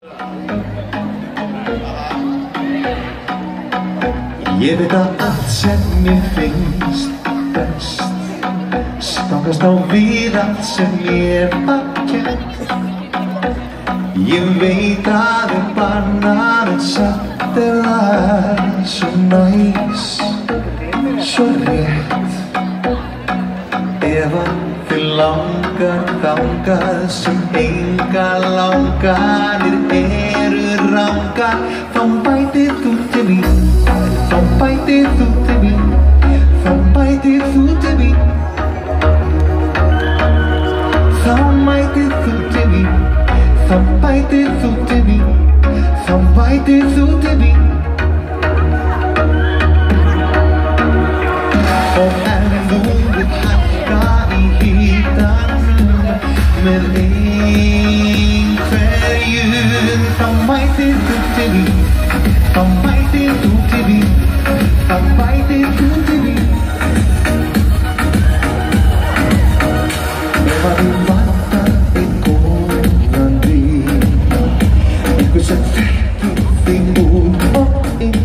Ég veit að allt sem mér finnst best stangast á við allt sem mér var kennt. Ég veit að bannað en samt það svo næs, svo rétt. Ef að þig langar þangað sem engar langanir eru rangar, þá bætir þú til mín. Þá bætir þú til mín, þá bætir þú til mín. Þá mætir þú til mín, þá bætir þú til mín, þá bætir þú til mín. Og ef þú vilt hækka í hitanum með einhverjum, þá mætir þú til mín, þá mætir þú til mín, þá mætir þú til mín. Ef að þú vantar einn góðan vin, einhver sem þekkir þig út og inn,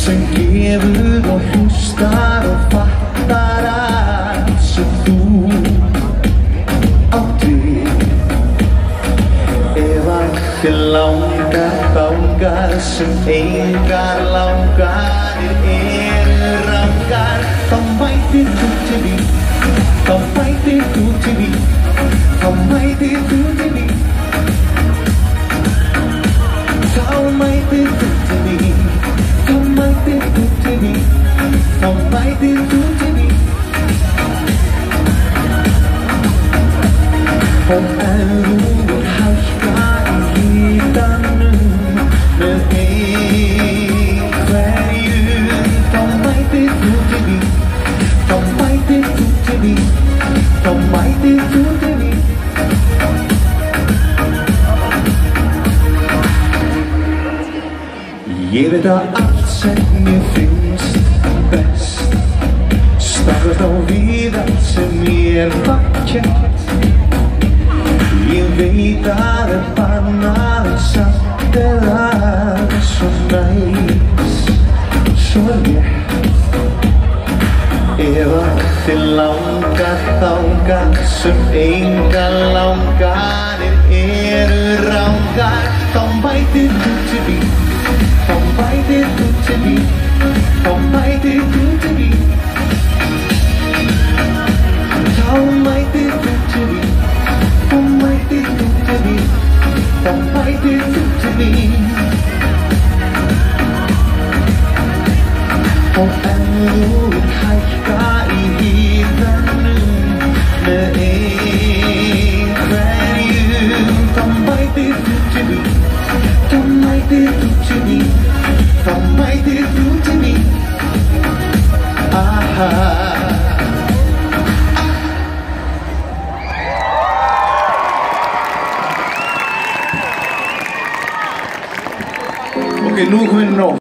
sem gefur og hlustar og fattar allt sem þú átt við. Ef að þig langar þangað sem engar langanir eru rangar, þá mætir þú til mín, þá mætir þú til mín, þá mætir þú til mín. Þá mætir þú til mín, þá mætir þú til mín, þá mætir þú til mín. Og ef þú vilt hækka í hitanum með einhverjum, þá mætir þú til mín, þá mætir þú til mín, þá mætir þú til mín. Ég veit að allt sem mér finnst best stangast á við allt sem mér var kennt. Ég veit að bannað en samt það svo næs, svo rétt. Ef að þig langar þangað sem engar langanir eru rangar, þá mætir þú til mín, þá mætir þú til mín, þá mætir þú til mín. Þá mætir þú til mín, þá mætir þú til mín, þá mætir þú til mín. Og ef þú vilt hækka í hitanum með einhverjum, þá mætir þú til mín, þá mætir þú til mín, þá mætir þú til mín. Ok, nú er komin nóg.